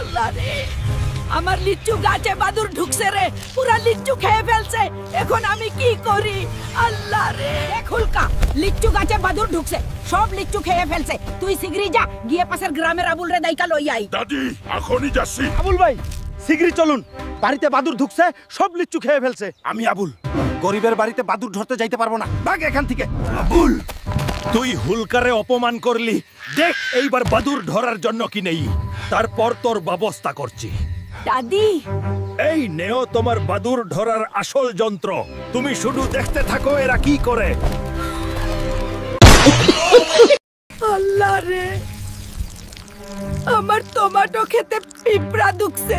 আল্লাহ রে, আমার লিচু গাছে বাদুর ঢুকছে রে, পুরা লিচু খেয়ে ফেলছে। এখন আমি কি করি? আল্লাহ রে, খুলকা লিচু গাছে বাদুর ঢুকছে, সব লিচু খেয়ে ফেলছে। তুই শিগগিরি যা, গিয়ে পাশের গ্রামের আবুল রে দাইকা লই আই। দাদি এখনই যাচ্ছি। আবুল ভাই শিগগিরই চলুন, বাড়িতে বাদুর ঢুকছে, সব লিচু খেয়ে ফেলছে। আমি আবুল, গরিবের বাড়িতে বাদুর ধরতে যাইতে পারবো না, ভাগ এখান থেকে। আবুল তুই হুলকারে অপমান করলি, দেখ এইবার বাদুর ধরার জন্য কি নেই, তারপর তোর ব্যবস্থা করছি। দাদি, এই নেও তোমার বাদুর ধরার আসল যন্ত্র, তুমি শুধু দেখতে থাকো এরা কি করে। আল্লাহ রে, আমার টমেটো খেতে পিঁপড়া ঢুকছে,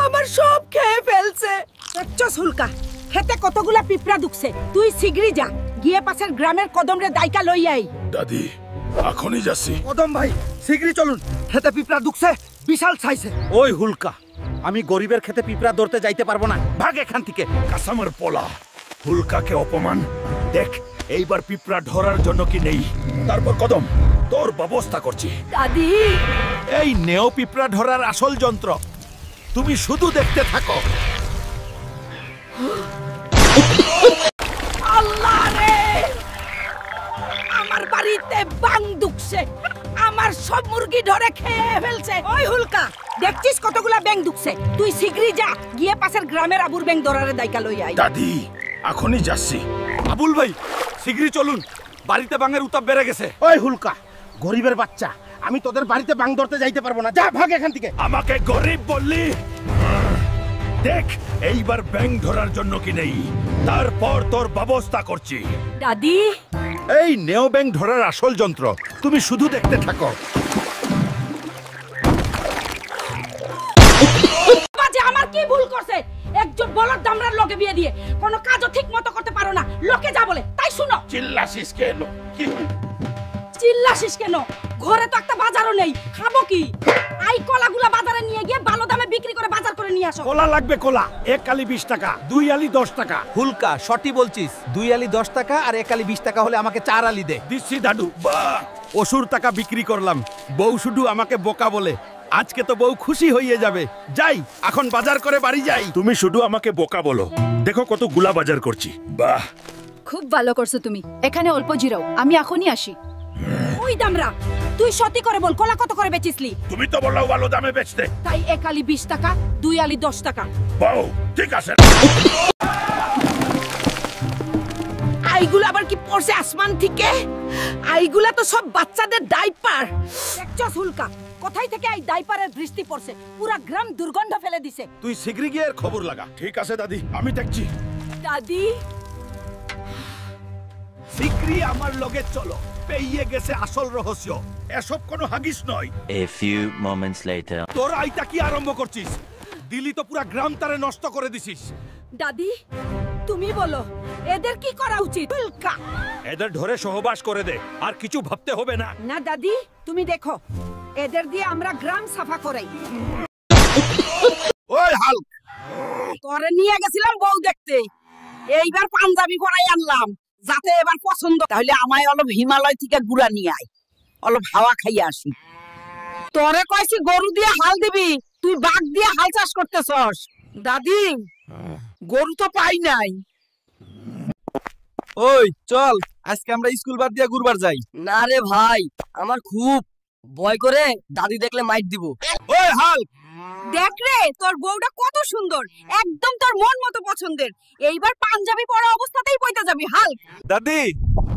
আমার সব খেয়ে ফেলছে। দেখছস হুলকা, খেতে কতগুলা পিঁপড়া ঢুকছে। তুই শিগগিরি যা, গিয়ে পাশের গ্রামের কদম রে দাইকা লই আই। দাদি এখনই যাচ্ছি। কদম ভাই শিগগিরই চলুন, খেতে পিঁপড়া ঢুকছে, বিশাল সাইজে। ওই হুলকা, আমি গরিবের খেতে পিঁপড়া ধরতে যাইতে পারবো না, ভাগ এখান থেকে। কাসামের পোলা, হুলকাকে অপমান। দেখ এইবার পিঁপড়া ধরার জন্য কি নেই, তারপর কদম তোর ব্যবস্থা করছি। দাদি, এই নেও পিঁপড়া ধরার আসল যন্ত্র, তুমি শুধু দেখতে থাকো। আল্লাহ রে, আমার বাড়িতে বাং ঢুকছে, আমার সব মুরগি ধরে খেয়ে ফেলছে। ওই হুলকা, দেখছিস কতগুলা ব্যাং ঢুকছে, তুই শিগগিরি যা, গিয়ে পাশের গ্রামের আবুর ব্যাং ধরারে দাইকা লই আই। দাদি এখনই যাচ্ছি। আবুল ভাই শিগগিরই চলুন, বাড়িতে বাঙের উত্তাপ বেড়ে গেছে। ওই হুলকা, গরিবের বাচ্চা, আমি তোদের বাড়িতে বাং ধরতে যাইতে পারবো না, যা ভাগ এখান থেকে। আমাকে গরিব বললি? দেখ এইবার ব্যাং ধরার জন্য কি নেই, তারপর তোর ব্যবস্থা করছি। দাদি, এই নেও ব্যাং ধরার আসল যন্ত্র, তুমি শুধু দেখতে থাকো। বাজে আমার কি ভুল করছে? একজন বলদ দামড়ার লোকে বিয়ে দিয়ে কোনো কাজও ঠিক মতো করতে পারো না, লোকে যা বলে তাই শুনো। চিল্লাছিস কেন? কি চিল্লাছিস কেন? ঘরে তো একটা বাজারও নেই, খাবো কি? আই কলাগুলা বাজারে নিয়ে গিয়ে ভালো দামে বিক্রি করে বাজার করে নিয়ে আসো। কলা লাগবে? কলা এক আলি 20 টাকা, 2 আলি 10 টাকা। হুলকা সঠিক বলছিস, 2 আলি 10 টাকা আর 1 আলি 20 টাকা হলে আমাকে 4 আলি দে। দিচ্ছি দাদু। বাহ, অসুর টাকা বিক্রি করলাম, বউ শুধু আমাকে বোকা বলে। আজকে তো বউ খুশি হয়ে যাবে। যাই এখন বাজার করে বাড়ি যাই। তুমি শুধু আমাকে বোকা বলো, দেখো কত গুলা বাজার করছি। বাহ, খুব ভালো করছো তুমি, এখানে অল্প জিরাও, আমি এখনই আসি। ওই দামরা, তুই সত্যি করে বল, কলা কত করে বেচিসলি? তুমি তো বললাও ভালো দামে বেচতে। তাই 1 আলি 20 টাকা, 2 আলি 10 টাকা। বউ ঠিক আছে। আইগুলো আবার কি পড়ছে আসমান থেকে? আইগুলা তো সব বাচ্চাদের ডাইপার। দেখছস হুলকা, কোথায় থেকে এই ডাইপারের বৃষ্টি পড়ছে, পুরা গ্রাম দুর্গন্ধ ফেলে দিছে। তুই শীঘ্রই গিয়ে এর খবর লাগা। ঠিক আছে দাদি, আমি দেখছি। দাদি, শীঘ্রই আমার লগে চলো, পেয়ে গেছে আসল রহস্য। এসব কোনো হাগিস নয়। A few moments later. তোর আইটা কি আরম্ভ করছিস? দিল্লি তো পুরা গ্রাম তারে নষ্ট করে দিছিস। দাদি তুমি বলো এদের কি করা উচিত? হুলকা, এদের ধরে সহবাস করে দে, আর কিছু ভাবতে হবে না। না দাদি তুমি দেখো, এদের দিয়ে আমরা গ্রাম সাফা করাই। ওই হাল্ক, তোরে নিয়ে গেছিলাম বউ দেখতে, এইবার পাঞ্জাবি পরাই আনলাম, যাতে এবার পছন্দ। তাহলে আমায় অলপ হিমালয় থেকে গুড়া নিয়ে আয়, অলপ হাওয়া খাইয়ে আসি। তোরে কইছি গরু দিয়ে হাল দিবি, তুই বাঘ দিয়ে হাল চাষ করতেছস। দাদি গরু তো পাই নাই। ওই চল, আজকে আমরা স্কুল বাদ দিয়া ঘুরবার যাই। না রে ভাই, আমার খুব ভয় করে, দাদি দেখলে মাইট দিব। ওই হাল্ক, দেখ রে তোর বউটা কত সুন্দর, একদম তোর মন মতো পছন্দের। এইবার পাঞ্জাবি পরা অবস্থাতেই পয়টা যাবি হাল্ক। দাদি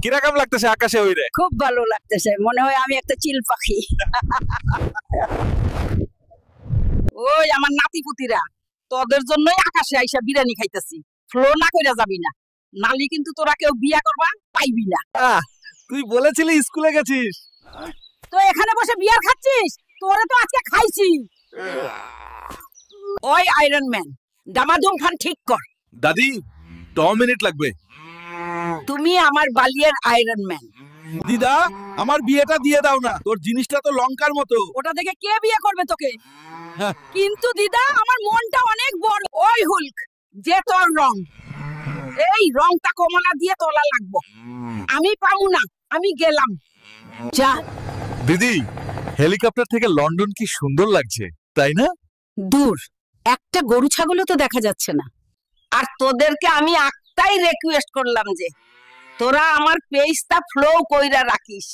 কিরকম লাগতেছে আকাশে ওইরে? খুব ভালো লাগতেছে, মনে হয় আমি একটা চিল পাখি। ওই আমার নাতিপুতিরা, তোদের জন্যই আকাশে আইসা বিরিয়ানি খাইতেছি। ফ্লো না কইরা যাবি না, নালি কিন্তু তোরা কেউ বিয়া করবা পাইবি না। তুই বলেছিলি স্কুলে গেছিস, তো এখানে বসে বিয়ার খাচ্ছিস? তোরে তো আজকে খাইছি। ওই আয়রন ম্যান, দামাদুম খান ঠিক কর। দাদি 10 মিনিট লাগবে। তুমি আমার বালিয়ার আয়রন ম্যান। দিদা আমার বিয়েটা দিয়ে দাও না, তোর জিনিসটা তো লঙ্কার মতো। ওটা দেখে কে বিয়ে করবে তোকে? হ্যাঁ। কিন্তু দিদা আমার মনটা অনেক বড়। ওই হুলক, যে তোর রং, এই রংটা কমলা দিয়ে তোলা লাগবো। আমি পাবো না, আমি গেলাম। যা। দিদি হেলিকপ্টার থেকে লন্ডন কি সুন্দর লাগছে, তাই না? দূর একটা গরু ছাগলও তো দেখা যাচ্ছে না। আর তোদেরকে আমি একটাই রিকোয়েস্ট করলাম যে তোরা আমার পেজটা ফলো কইরা রাখিস।